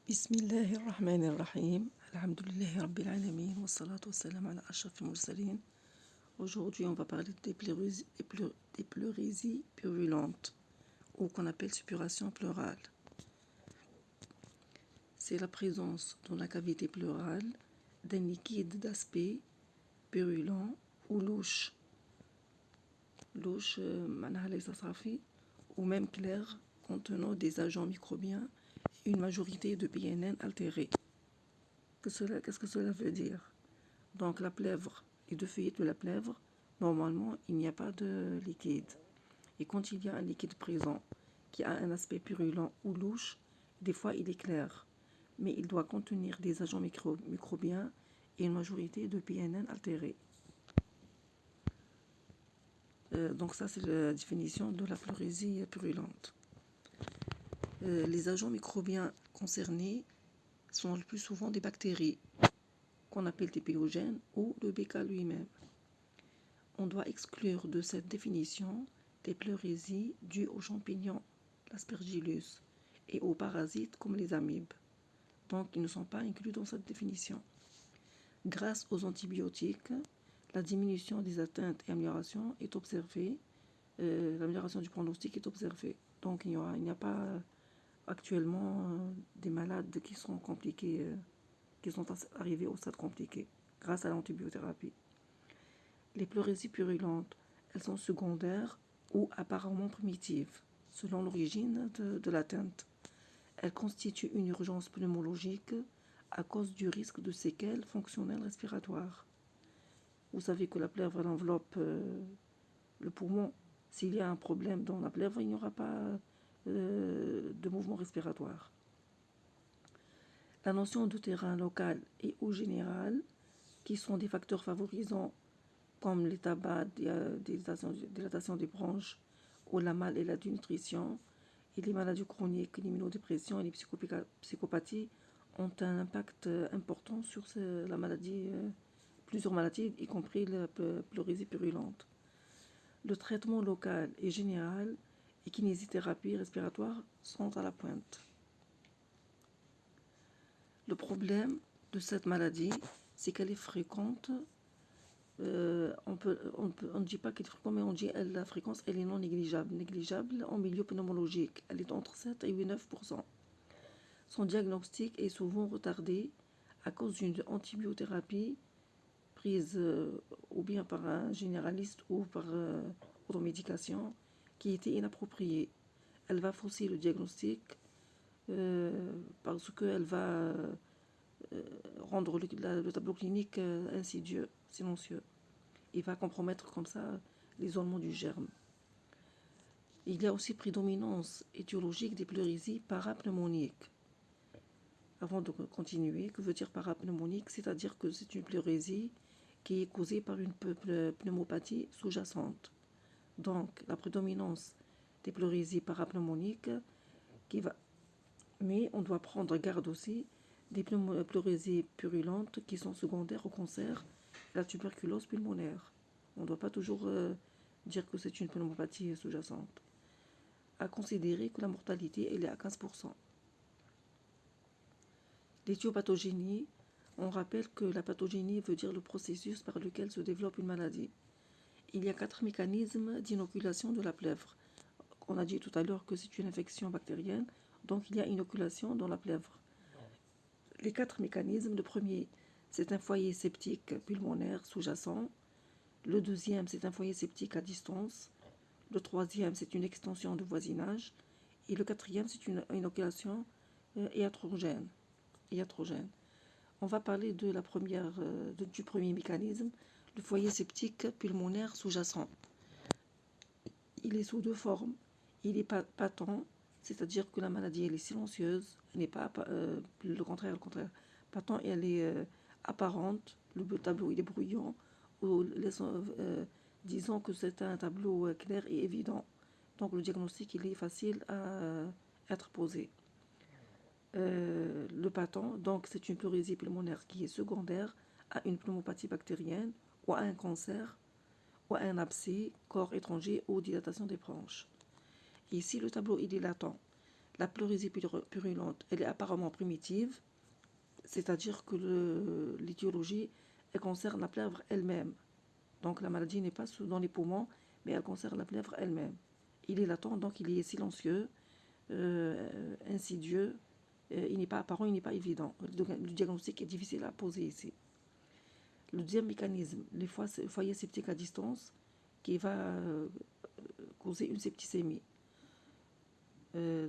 بسم الله الرحمن الرحيم. الحمد لله رب العالمين والصلاة والسلام على أشرف المرسلين. Aujourd'hui, on va parler des pleurésies purulentes, ou qu'on appelle suppuration pleurale. C'est la présence dans la cavité pleurale d'un liquide d'aspect purulent ou louche, معناها ليس صافي, ou même clair, contenant des agents microbiens et une majorité de PNN altérés. Qu'est-ce que cela veut dire? Donc la plèvre et de feuillette de la plèvre, normalement il n'y a pas de liquide. Et quand il y a un liquide présent qui a un aspect purulent ou louche, des fois il est clair, mais il doit contenir des agents microbiens et une majorité de PNN altérés. Donc ça c'est la définition de la pleurésie purulente. Les agents microbiens concernés sont le plus souvent des bactéries, qu'on appelle des pathogènes, ou le BK lui-même. On doit exclure de cette définition les pleurésies dues aux champignons, l'aspergillus, et aux parasites comme les amibes. Donc, ils ne sont pas inclus dans cette définition. Grâce aux antibiotiques, la diminution des atteintes et l'amélioration est observée. L'amélioration du pronostic est observée. Donc, il n'y a pas actuellement des malades qui sont compliqués, qui sont arrivés au stade compliqué grâce à l'antibiothérapie. Les pleurésies purulentes, elles sont secondaires ou apparemment primitives, selon l'origine de l'atteinte. Elles constituent une urgence pneumologique à cause du risque de séquelles fonctionnelles respiratoires. Vous savez que la plèvre elle enveloppe le poumon. S'il y a un problème dans la plèvre, il n'y aura pas de mouvement respiratoire. La notion de terrain local et ou général, qui sont des facteurs favorisants comme les tabacs, dilatation des bronches, ou la mal et la dénutrition, et les maladies chroniques, l'immunodépression et les psychopathies ont un impact important sur la maladie, plusieurs maladies, y compris la pleurésie purulente. Le traitement local et général et kinésithérapie respiratoire sont à la pointe. Le problème de cette maladie, c'est qu'elle est fréquente. On ne dit pas qu'elle est fréquente, mais on dit que la fréquence elle est non négligeable en milieu pneumologique. Elle est entre 7 et 9%. Son diagnostic est souvent retardé à cause d'une antibiothérapie prise ou bien par un généraliste ou par automédication qui était inappropriée. Elle va fausser le diagnostic parce qu'elle va rendre le tableau clinique insidieux, silencieux. Il va compromettre comme ça l'isolement du germe. Il y a aussi prédominance étiologique des pleurésies parapneumoniques. Avant de continuer, que veut dire parapneumonique? C'est-à-dire que c'est une pleurésie qui est causée par une pneumopathie sous-jacente. Donc, la prédominance des pleurésies parapneumoniques mais on doit prendre garde aussi des pleurésies purulentes qui sont secondaires au cancer et la tuberculose pulmonaire. On ne doit pas toujours dire que c'est une pneumopathie sous-jacente. À considérer que la mortalité elle est à 15%. L'éthiopathogénie, on rappelle que la pathogénie veut dire le processus par lequel se développe une maladie. Il y a 4 mécanismes d'inoculation de la plèvre. On a dit tout à l'heure que c'est une infection bactérienne, donc il y a inoculation dans la plèvre. Les 4 mécanismes, le premier, c'est un foyer septique pulmonaire sous-jacent. Le deuxième, c'est un foyer septique à distance. Le troisième, c'est une extension de voisinage. Et le quatrième, c'est une inoculation iatrogène. On va parler de du premier mécanisme, le foyer septique pulmonaire sous-jacent. Il est sous deux formes. Il est patent, c'est-à-dire que la maladie elle est silencieuse, elle n'est pas le contraire, patent elle est apparente, le tableau il est bruyant, ou disons que c'est un tableau clair et évident. Donc le diagnostic il est facile à être posé. Le patent, donc c'est une pleurésie pulmonaire qui est secondaire à une pneumopathie bactérienne ou à un cancer ou à un abcès, corps étranger ou dilatation des bronches. Ici, le tableau il est latent. La pleurésie purulente, elle est apparemment primitive, c'est-à-dire que l'étiologie, elle concerne la plèvre elle-même. Donc la maladie n'est pas dans les poumons, mais elle concerne la plèvre elle-même. Il est latent, donc il est silencieux, insidieux, il n'est pas apparent, il n'est pas évident. Le diagnostic est difficile à poser ici. Le deuxième mécanisme, les foyers septiques à distance, qui va causer une septicémie. Le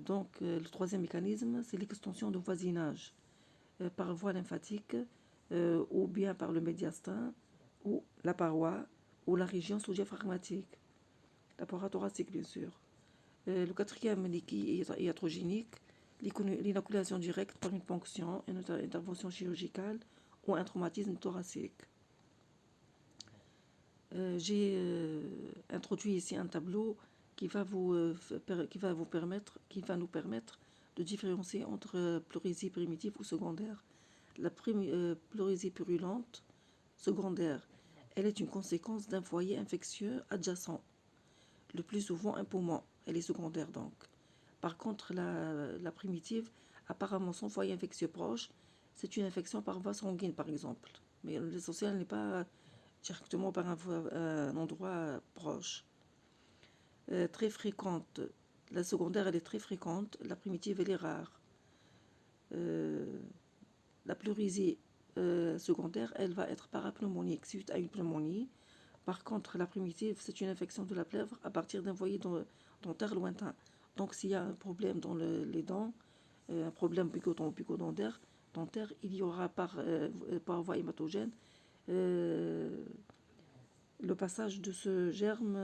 troisième mécanisme, c'est l'extension de voisinage par voie lymphatique ou bien par le médiastin ou la paroi ou la région sous-diaphragmatique, la paroi thoracique bien sûr. Le quatrième iatrogénique, l'inoculation directe par une ponction, une intervention chirurgicale ou un traumatisme thoracique. J'ai introduit ici un tableau qui va nous permettre de différencier entre pleurésie primitive ou secondaire. La pleurésie purulente secondaire, elle est une conséquence d'un foyer infectieux adjacent, le plus souvent un poumon. Elle est secondaire donc. Par contre, la primitive, apparemment son foyer infectieux proche, c'est une infection par voie sanguine par exemple. Mais l'essentiel n'est pas directement par un endroit proche. Très fréquente. La secondaire, elle est très fréquente. La primitive, elle est rare. La pleurésie secondaire, elle va être parapneumonique suite à une pneumonie. Par contre, la primitive, c'est une infection de la plèvre à partir d'un foyer dentaire lointain. Donc, s'il y a un problème dans les dents, un problème bucco-dentaire, il y aura par voie hématogène le passage de ce germe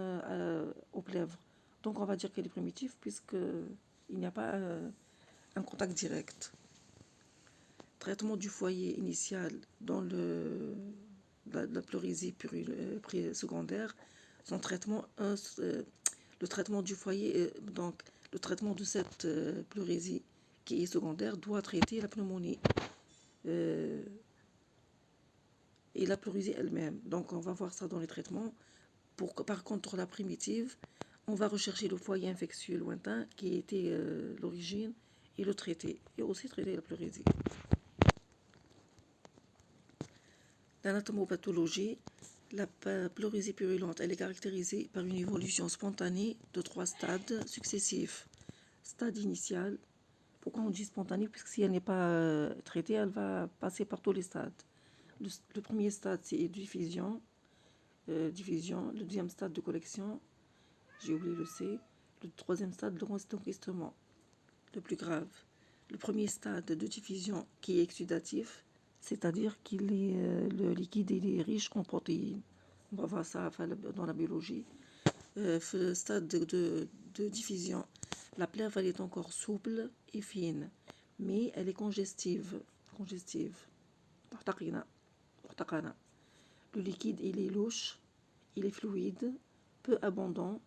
aux plèvres. Donc on va dire qu'elle est primitive puisqu'il n'y a pas un contact direct. Traitement du foyer initial dans la pleurésie secondaire, son traitement, le traitement du foyer, donc le traitement de cette pleurésie qui est secondaire doit traiter la pneumonie et la pleurésie elle-même. Donc on va voir ça dans les traitements. Par contre, la primitive, on va rechercher le foyer infectieux lointain qui était l'origine et le traiter. Et aussi traiter la pleurésie. L'anatomopathologie, la pleurésie purulente, elle est caractérisée par une évolution spontanée de 3 stades successifs. Stade initial, pourquoi on dit spontanée? Puisque si elle n'est pas traitée, elle va passer par tous les stades. Le premier stade, c'est diffusion. Le deuxième stade de collection, j'ai oublié le C. Le troisième stade, l'enregistrement, le plus grave. Le premier stade de diffusion qui est exudatif, c'est-à-dire le liquide il est riche en protéines. On va voir ça dans la biologie. Le stade de diffusion, la plèvre elle est encore souple et fine, mais elle est congestive. Le liquide il est louche, il est fluide, peu abondant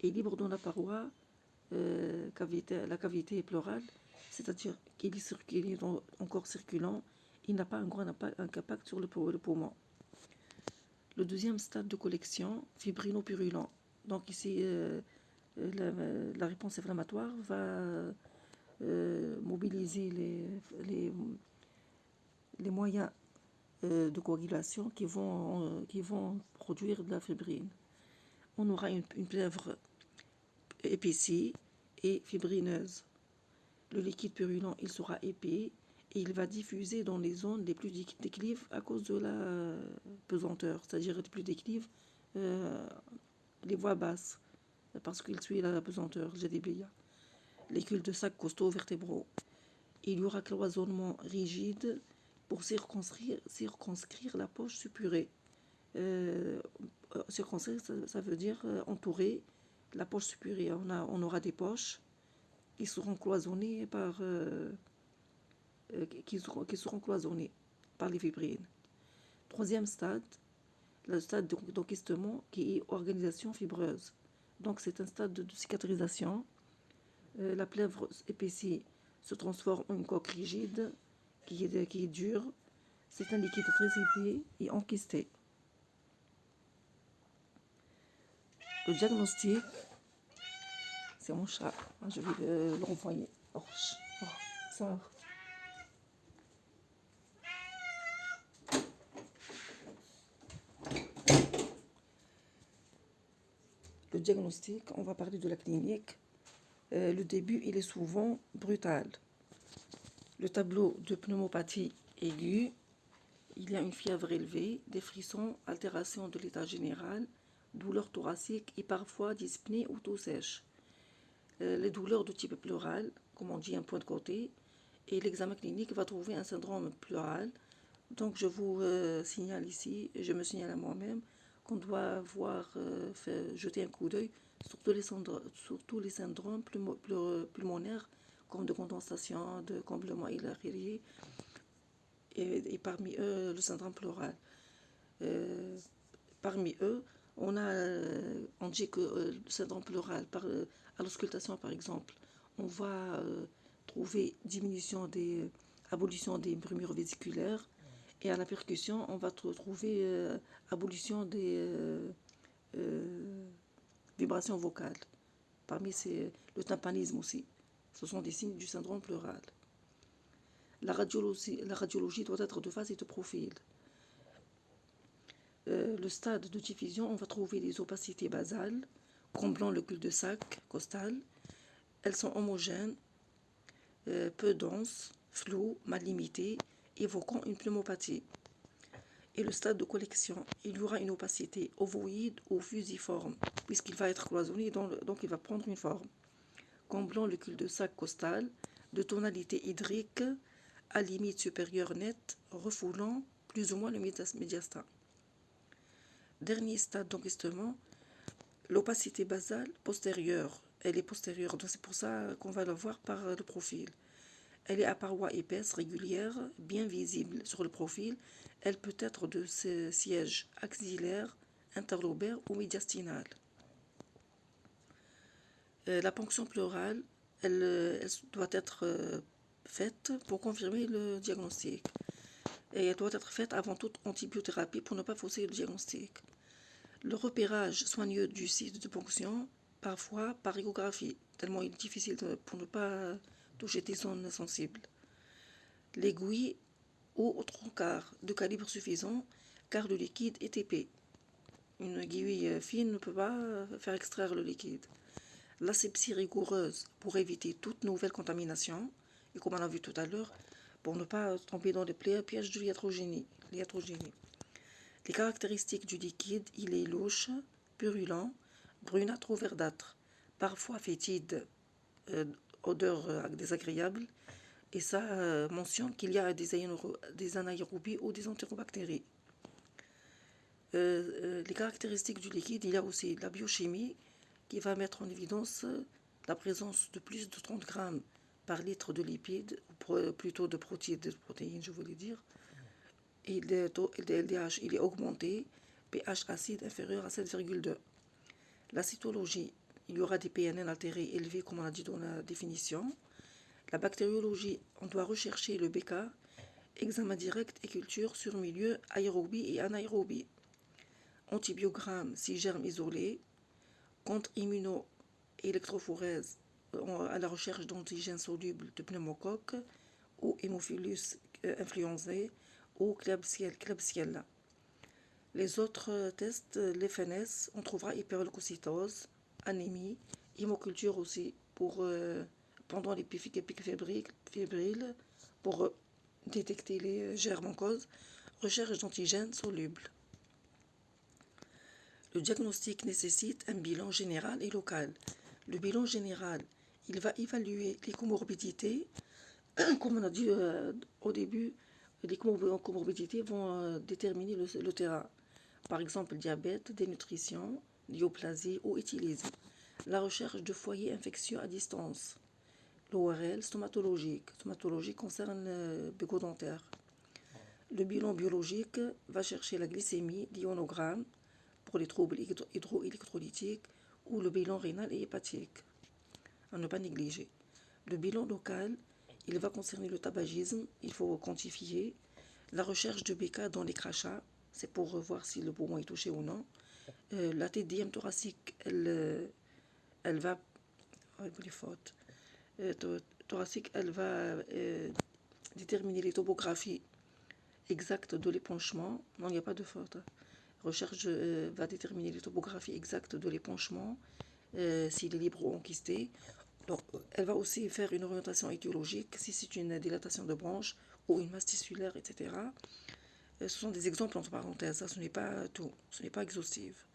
et libre dans la paroi, la cavité pleurale, c'est-à-dire qu'il est encore circulant, il n'a pas un grand impact sur le poumon. Le deuxième stade de collection, fibrinopurulent. Donc ici, la réponse inflammatoire va mobiliser les moyens de coagulation qui vont produire de la fibrine. On aura une plèvre épaissie et fibrineuse. Le liquide purulent, il sera épais et il va diffuser dans les zones les plus déclives à cause de la pesanteur, c'est-à-dire les plus déclives, les voies basses, parce qu'il suit la pesanteur, j'ai oublié. Les cul-de-sac costaux vertébraux. Il y aura cloisonnement rigide pour circonscrire la poche suppurée. Circonscrire, ça veut dire entourer la poche suppurée. On aura des poches qui seront cloisonnées qui seront cloisonnées par les fibrines. Troisième stade, le stade d'enquistement qui est organisation fibreuse. Donc c'est un stade de cicatrisation. La plèvre épaissie se transforme en une coque rigide qui est dure. C'est un liquide très épais et enquisté. Le diagnostic, c'est mon chat, je vais le renvoyer. Oh, oh, ça. Le diagnostic, on va parler de la clinique. Le début, il est souvent brutal. Le tableau de pneumopathie aiguë, il y a une fièvre élevée, des frissons, altération de l'état général, douleurs thoraciques et parfois dyspnée ou toux sèche. Les douleurs de type pleural, comme on dit un point de côté, et l'examen clinique va trouver un syndrome pleural. Donc je vous signale ici, je me signale à moi-même, qu'on doit jeter un coup d'œil sur tous les syndromes pulmonaires, comme de condensation, de comblement hilarité, et parmi eux le syndrome pleural. Parmi eux, on dit que le syndrome pleural, à l'auscultation par exemple, on va trouver abolition des murmures vésiculaires, et à la percussion, on va trouver abolition des vibrations vocales. Parmi le tympanisme aussi. Ce sont des signes du syndrome pleural. La radiologie doit être de phase et de profil. Le stade de diffusion, on va trouver des opacités basales, comblant le cul-de-sac costal. Elles sont homogènes, peu denses, floues, mal limitées, évoquant une pneumopathie. Et le stade de collection, il y aura une opacité ovoïde ou fusiforme, puisqu'il va être cloisonné, donc il va prendre une forme. Comblant le cul-de-sac costal, de tonalité hydrique, à limite supérieure nette, refoulant plus ou moins le médiastin. Dernier stade d'enregistrement, l'opacité basale postérieure. Elle est postérieure, donc c'est pour ça qu'on va la voir par le profil. Elle est à parois épaisses, régulières, bien visible sur le profil. Elle peut être de siège axillaire, interlobaire ou médiastinal. La ponction pleurale, elle doit être faite pour confirmer le diagnostic. Et elle doit être faite avant toute antibiothérapie pour ne pas fausser le diagnostic. Le repérage soigneux du site de ponction, parfois par échographie, tellement il est difficile pour ne pas toucher des zones sensibles. L'aiguille ou troncard de calibre suffisant, car le liquide est épais. Une aiguille fine ne peut pas faire extraire le liquide. L'asepsie rigoureuse pour éviter toute nouvelle contamination, et comme on a vu tout à l'heure, pour ne pas tomber dans les pièges de l'hiatrogénie. Les caractéristiques du liquide, il est louche, purulent, brunâtre ou verdâtre, parfois fétide, odeur désagréable, et ça mentionne qu'il y a des anaérobies ou des entérobactéries. Les caractéristiques du liquide, il y a aussi la biochimie qui va mettre en évidence la présence de plus de 30 grammes par litre de lipides, ou plutôt de protéines, je voulais dire. Et le LDH, il est augmenté, pH acide inférieur à 7,2. La cytologie, il y aura des PNN altérés élevés, comme on a dit dans la définition. La bactériologie, on doit rechercher le BK, examen direct et culture sur milieu aérobie et anaérobie. Antibiogramme, 6 germes isolés. Contre-immuno-électrophorèse, à la recherche d'antigènes solubles de pneumocoque ou hémophilus influenzae ou Klebsiella. Les autres tests, l'FNS, on trouvera hyperleucocytose, anémie, hémoculture aussi pendant les pics fébriles pour détecter les germes en cause, recherche d'antigènes solubles. Le diagnostic nécessite un bilan général et local. Le bilan général, il va évaluer les comorbidités. Comme on a dit au début, les comorbidités vont déterminer le terrain. Par exemple, diabète, dénutrition, dysplasie ou éthylisme. La recherche de foyers infectieux à distance. L'ORL stomatologique. Stomatologique concerne bucco-dentaire. Le bilan biologique va chercher la glycémie, l'ionogramme pour les troubles hydroélectrolytiques ou le bilan rénal et hépatique. À ne pas négliger. Le bilan local, il va concerner le tabagisme, il faut quantifier. La recherche de BK dans les crachats, c'est pour voir si le poumon est touché ou non. La TDM thoracique, elle va... les fautes. thoracique, elle va déterminer les topographies exactes de l'épanchement. Non, il n'y a pas de faute. Recherche va déterminer les topographies exactes de l'épanchement, s'il est libre ou enquisté. Donc, elle va aussi faire une orientation étiologique, si c'est une dilatation de branche ou une masse tissulaire, etc. Ce sont des exemples entre parenthèses, ça, ce n'est pas tout, ce n'est pas exhaustif.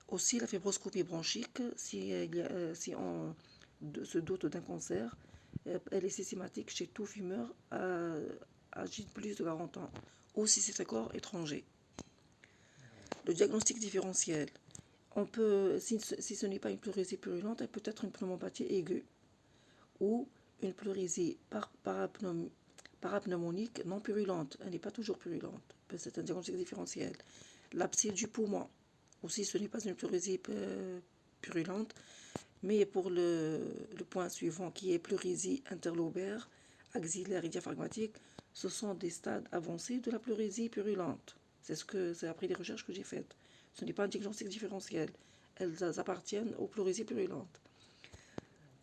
Aussi, la fibroscopie bronchique, si on se dote d'un cancer, elle est systématique chez tout fumeur âgé de plus de 40 ans, ou si c'est un corps étranger. Le diagnostic différentiel. On peut, si ce n'est pas une pleurésie purulente, elle peut être une pneumopathie aiguë ou une pleurésie parapneumonique non purulente. Elle n'est pas toujours purulente. C'est un diagnostic différentiel. L'abcès du poumon. Aussi, ce n'est pas une pleurésie purulente, mais pour le point suivant qui est pleurésie interlobaire, axillaire et diaphragmatique, ce sont des stades avancés de la pleurésie purulente. C'est après les recherches que j'ai faites. Ce n'est pas un diagnostic différentiel. Elles appartiennent aux pleurésies purulentes.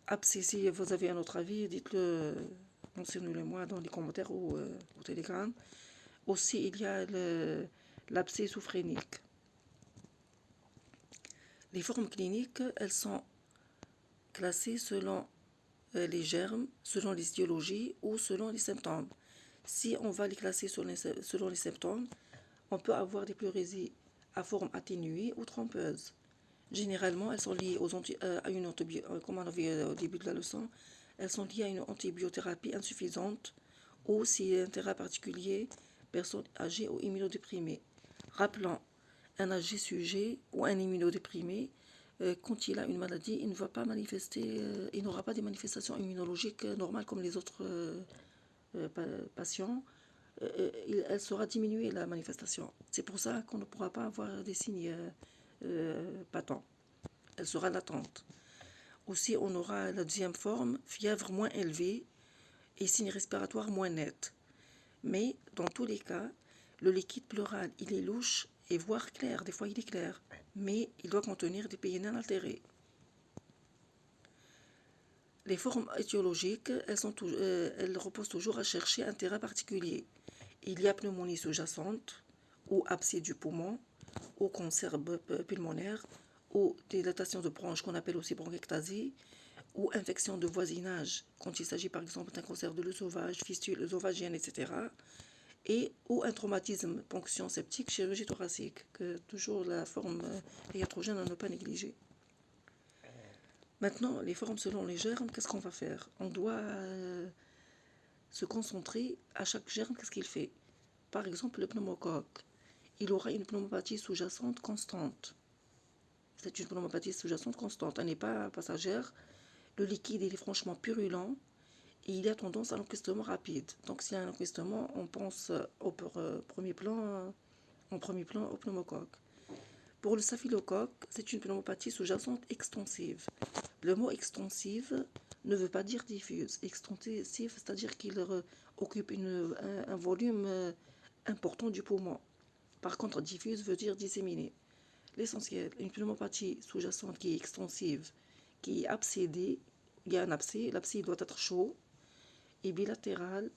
Abcès, si vous avez un autre avis, dites-le, mentionnez-le-moi dans les commentaires ou au Telegram. Aussi, il y a l'abcès soufrénique. Les formes cliniques, elles sont classées selon les germes, selon les étiologies ou selon les symptômes. Si on va les classer selon les symptômes, on peut avoir des pleurésies à forme atténuée ou trompeuse. Généralement, elles sont liées à une comme on a vu au début de la leçon, elles sont liées à une antibiothérapie insuffisante ou si un terrain particulier, personne âgée ou immunodéprimée. Rappelons, un âgé sujet ou un immunodéprimé, quand il a une maladie, il ne va pas manifester, il n'aura pas des manifestations immunologiques normales comme les autres patients. Elle sera diminuée la manifestation. C'est pour ça qu'on ne pourra pas avoir des signes patents. Elle sera latente. Aussi, on aura la deuxième forme, fièvre moins élevée et signes respiratoires moins nets. Mais dans tous les cas, le liquide pleural, il est louche et voire clair. Des fois, il est clair, mais il doit contenir des PNN altérés. Les formes étiologiques, elles reposent toujours à chercher un terrain particulier. Il y a pneumonie sous-jacente, ou abcès du poumon, ou cancer pulmonaire, ou dilatation de bronches qu'on appelle aussi bronchectasie, ou infection de voisinage, quand il s'agit par exemple d'un cancer de l'œsophage, fistule œsophagienne, etc. Ou un traumatisme, ponction septique, chirurgie thoracique, que toujours la forme iatrogène à ne pas négliger. Maintenant, les formes selon les germes, qu'est-ce qu'on va faire? On doit se concentrer à chaque germe, qu'est-ce qu'il fait? Par exemple, le pneumocoque, il aura une pneumopathie sous-jacente constante. C'est une pneumopathie sous-jacente constante, elle n'est pas passagère. Le liquide, il est franchement purulent et il a tendance à l'enquistement rapide. Donc, s'il y a un enquistement, on pense en premier plan au pneumocoque. Pour le staphylocoque, c'est une pneumopathie sous-jacente extensive. Le mot extensive ne veut pas dire diffuse. Extensive, c'est-à-dire qu'il occupe un volume important du poumon. Par contre, diffuse veut dire disséminé. L'essentiel, une pneumopathie sous-jacente qui est extensive, qui est abcédée, il y a un abcès, l'abcès doit être chaud, et bilatérale,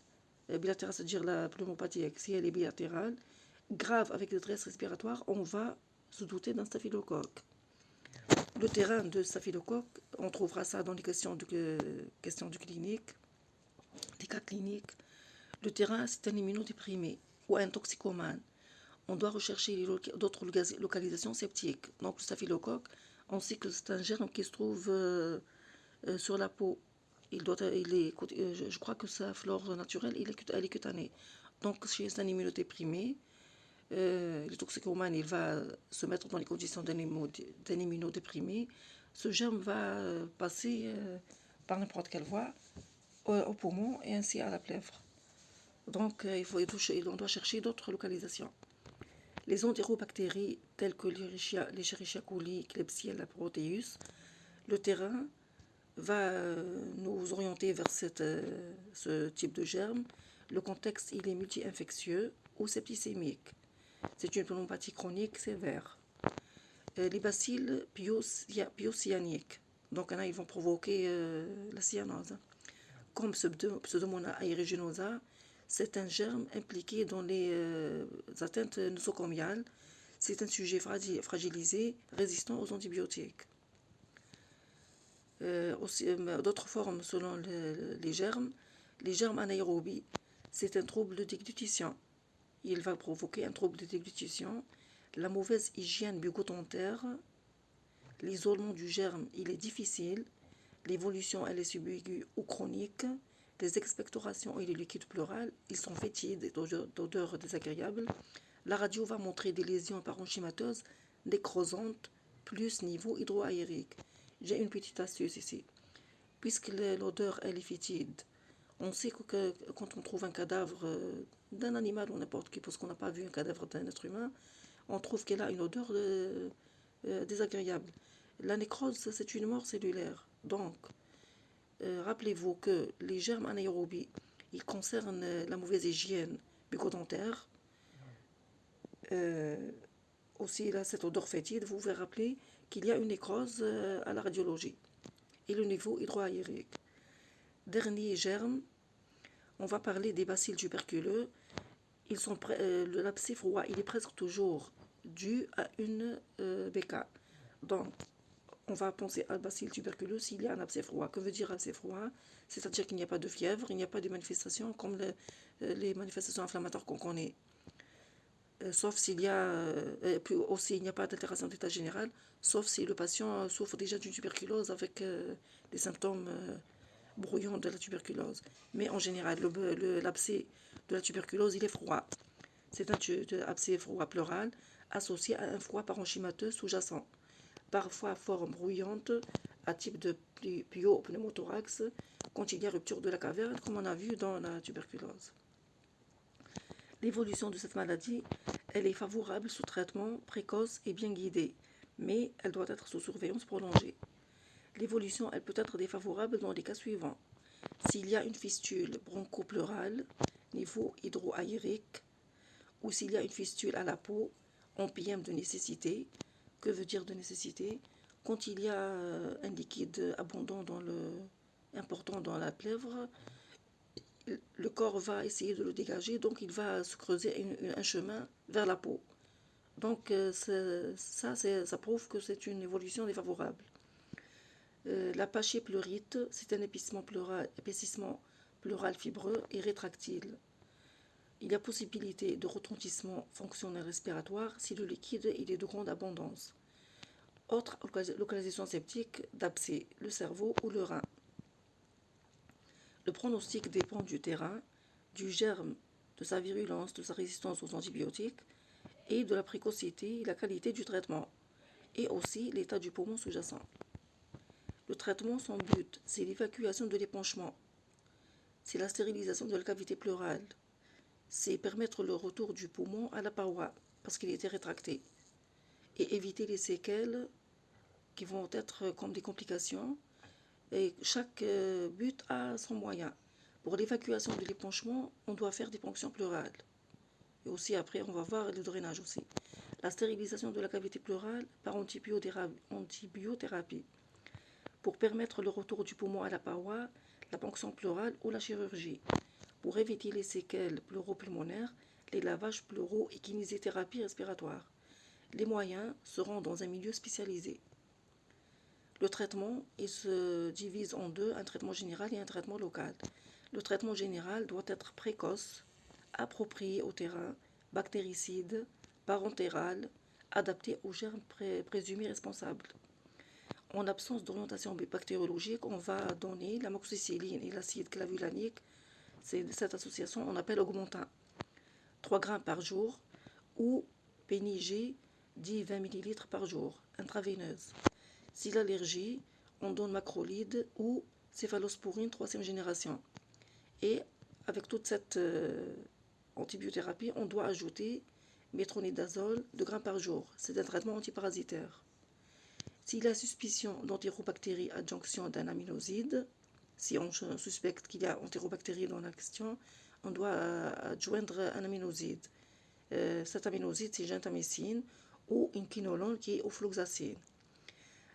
c'est-à-dire la pneumopathie axiale et bilatérale, grave avec détresse respiratoire, on va se douter d'un staphylocoque. Le terrain de staphylocoque, on trouvera ça dans les questions du clinique, des cas cliniques. Le terrain, c'est un immunodéprimé ou un toxicomane. On doit rechercher d'autres localisations septiques. Donc le staphylocoque, on sait que c'est un germe qui se trouve sur la peau. Je crois que sa flore naturelle, elle est cutanée. Donc chez un immunodéprimé, le toxicomane, il va se mettre dans les conditions d'un immunodéprimé. Ce germe va passer par n'importe quelle voie au poumon et ainsi à la plèvre. Donc on doit chercher d'autres localisations. Les entérobactéries telles que l'Escherichia coli, Klebsiella proteus, le terrain va nous orienter vers ce type de germe. Le contexte, il est multi-infectieux ou septicémique. C'est une pneumopathie chronique sévère. Les bacilles biocyaniques, donc là, ils vont provoquer la cyanose. comme Pseudomonas aeruginosa, c'est un germe impliqué dans les atteintes nosocomiales. C'est un sujet fragilisé, résistant aux antibiotiques. D'autres formes selon les germes. Les germes anaérobies, c'est un trouble de déglutition. Il va provoquer un trouble de déglutition. La mauvaise hygiène bucco-dentaire, l'isolement du germe, il est difficile. L'évolution, elle est subaiguë ou chronique. Les expectorations et les liquides pleuraux, ils sont fétides d'odeurs désagréables. La radio va montrer des lésions parenchymateuses nécrosantes plus niveau hydroaérique. J'ai une petite astuce ici. Puisque l'odeur, elle est fétide, on sait que quand on trouve un cadavre d'un animal ou n'importe qui, parce qu'on n'a pas vu un cadavre d'un être humain, on trouve qu'elle a une odeur désagréable. La nécrose, c'est une mort cellulaire. Donc, rappelez-vous que les germes anaérobies, ils concernent la mauvaise hygiène bucco-dentaire. Aussi, là, cette odeur fétide, vous vous rappelez qu'il y a une nécrose à la radiologie. Et le niveau hydroaérique. Dernier germe, on va parler des bacilles tuberculeux. L'abcès froid, il est presque toujours dû à une BK. Donc, on va penser à bacille tuberculeux s'il y a un abcès froid. Que veut dire abcès froid? C'est-à-dire qu'il n'y a pas de fièvre, il n'y a pas de manifestations comme les manifestations inflammatoires qu'on connaît. Sauf s'il y a, aussi il n'y a pas d'altération d'état général, sauf si le patient souffre déjà d'une tuberculose avec des symptômes brouillons de la tuberculose. Mais en général, l'abcès de la tuberculose, il est froid. C'est un abcès froid pleural associé à un froid parenchymateux sous-jacent, parfois forme brouillante à type de pneumothorax quand il y a rupture de la caverne, comme on a vu dans la tuberculose. L'évolution de cette maladie, elle est favorable sous traitement précoce et bien guidé, mais elle doit être sous surveillance prolongée. L'évolution, elle peut être défavorable dans les cas suivants. S'il y a une fistule bronchopleurale, niveau hydroaérique, ou s'il y a une fistule à la peau, empyème de nécessité. Que veut dire de nécessité? Quand il y a un liquide abondant important dans la plèvre, le corps va essayer de le dégager, donc il va se creuser un chemin vers la peau. Donc ça prouve que c'est une évolution défavorable. La pachypleurite, c'est un épaississement pleural fibreux et rétractile. Il y a possibilité de retentissement fonctionnel respiratoire si le liquide il est de grande abondance. Autre localisation septique d'abcès, le cerveau ou le rein. Le pronostic dépend du terrain, du germe, de sa virulence, de sa résistance aux antibiotiques et de la précocité et la qualité du traitement, et aussi l'état du poumon sous-jacent. Le traitement, son but, c'est l'évacuation de l'épanchement, c'est la stérilisation de la cavité pleurale, c'est permettre le retour du poumon à la paroi, parce qu'il était rétracté, et éviter les séquelles qui vont être comme des complications. Et chaque but a son moyen. Pour l'évacuation de l'épanchement, on doit faire des ponctions pleurales. Et aussi après, on va voir le drainage aussi. La stérilisation de la cavité pleurale par antibiothérapie. Pour permettre le retour du poumon à la paroi, la ponction pleurale ou la chirurgie. Pour éviter les séquelles pleuropulmonaires, les lavages pleuraux et kinésithérapie respiratoire. Les moyens seront dans un milieu spécialisé. Le traitement, il se divise en deux, un traitement général et un traitement local. Le traitement général doit être précoce, approprié au terrain, bactéricide, parentéral, adapté aux germes présumés responsables. En absence d'orientation bactériologique, on va donner l'amoxicilline et l'acide clavulanique. Cette association, on appelle augmentin. 3 grammes par jour ou PNIG 10-20 ml par jour, intraveineuse. Si l'allergie, on donne macrolide ou céphalosporine 3e génération. Et avec toute cette antibiothérapie, on doit ajouter métronidazole 2 grammes par jour. C'est un traitement antiparasitaire. S'il y a suspicion d'entérobactérie adjonction d'un aminoside, si on suspecte qu'il y a entérobactérie dans la question, on doit adjoindre un aminoside. Cet aminoside, c'est gentamicine ou une quinolone qui est ofloxacine.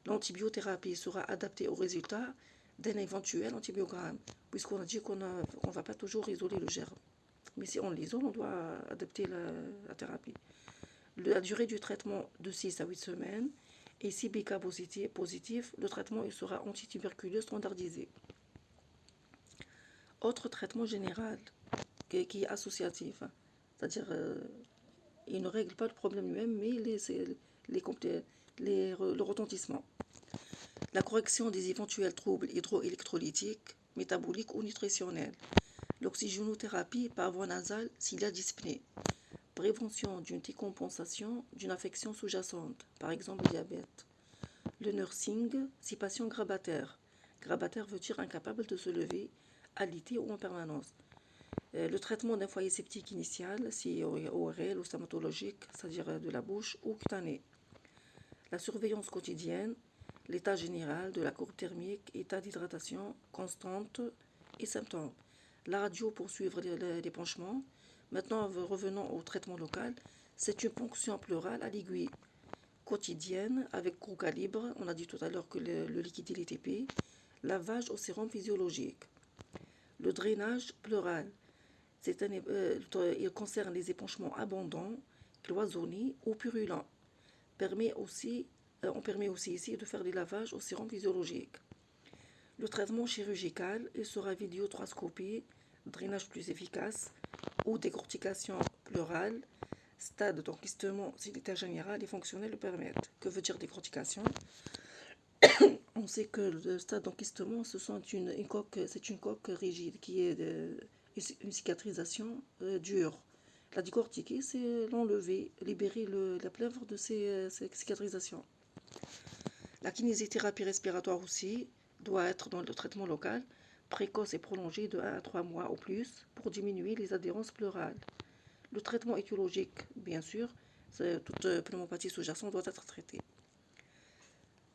L'antibiothérapie sera adaptée au résultat d'un éventuel antibiogramme, puisqu'on a dit qu'on ne va pas toujours isoler le germe. Mais si on l'isole, on doit adapter la thérapie. La durée du traitement de 6 à 8 semaines. Et si BK positif, le traitement il sera antituberculeux standardisé. Autre traitement général qui est associatif, c'est-à-dire il ne règle pas le problème lui-même, mais le retentissement. La correction des éventuels troubles hydroélectrolytiques, métaboliques ou nutritionnels. L'oxygénothérapie par voie nasale s'il y a dyspnée. Prévention d'une décompensation d'une affection sous-jacente, par exemple le diabète. Le nursing, si patient grabataire. Grabataire veut dire incapable de se lever, alité ou en permanence. Le traitement d'un foyer septique initial, si ORL ou stomatologique, c'est-à-dire de la bouche ou cutané. La surveillance quotidienne, l'état général de la courbe thermique, état d'hydratation constante et symptômes. La radio pour suivre l'épanchement. Maintenant, revenons au traitement local. C'est une ponction pleurale à l'aiguille quotidienne avec gros calibre. On a dit tout à l'heure que le liquide il est épais. Lavage au sérum physiologique. Le drainage pleural. Il concerne les épanchements abondants, cloisonnés ou purulents. On permet aussi ici de faire des lavages au sérum physiologique. Le traitement chirurgical, il sera vidéotroscopie, drainage plus efficace ou décortication pleurale, stade d'enquistement si l'état général et fonctionnel le permettent. Que veut dire décortication? On sait que le stade d'enquistement, c'est une coque rigide qui est une cicatrisation dure. La décortiquer, c'est l'enlever, libérer la plèvre de ces cicatrisations. La kinésithérapie respiratoire aussi doit être dans le traitement local, précoce et prolongé de 1 à 3 mois ou plus pour diminuer les adhérences pleurales. Le traitement étiologique, bien sûr, toute pneumopathie sous-jacente doit être traitée.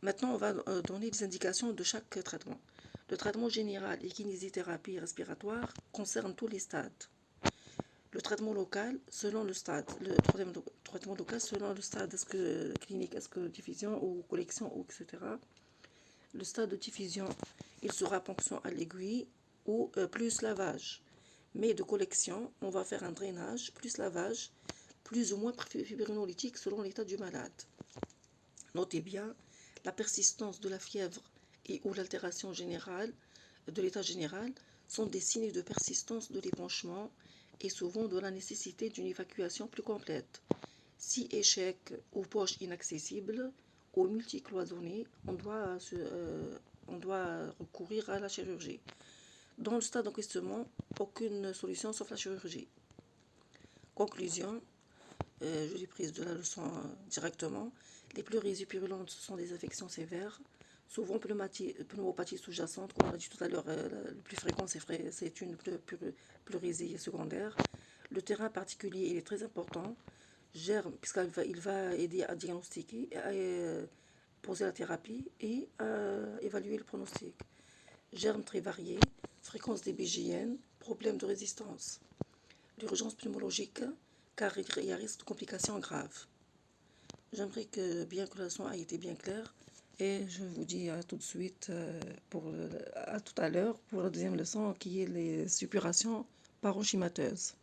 Maintenant, on va donner des indications de chaque traitement. Le traitement général et kinésithérapie respiratoire concerne tous les stades. Le traitement local, selon le stade. Le traitement local, selon le stade, est-ce que clinique, est-ce que diffusion ou collection, etc. Le stade de diffusion, il sera ponction à l'aiguille ou plus lavage. Mais de collection, on va faire un drainage, plus lavage, plus ou moins fibrinolytique selon l'état du malade. Notez bien, la persistance de la fièvre et ou l'altération générale de l'état général sont des signes de persistance de l'épanchement et souvent de la nécessité d'une évacuation plus complète. Si échec ou poche inaccessible ou multicloisonné, on doit recourir à la chirurgie. Dans le stade d'enquistement, aucune solution sauf la chirurgie. Conclusion, je l'ai prise de la leçon directement. Les pleurésies purulentes sont des infections sévères, souvent pneumopathie sous-jacente, comme on a dit tout à l'heure, le plus fréquent c'est une pleurésie secondaire. Le terrain particulier il est très important, germe, puisqu'il va aider à diagnostiquer, à poser la thérapie et à évaluer le pronostic. Germes très variés, fréquence des BGN, problème de résistance. L'urgence pneumologique, car il y a risque de complications graves. J'aimerais que la leçon ait été bien claire et je vous dis à tout de suite, à tout à l'heure pour la deuxième leçon qui est les suppurations parenchymateuses.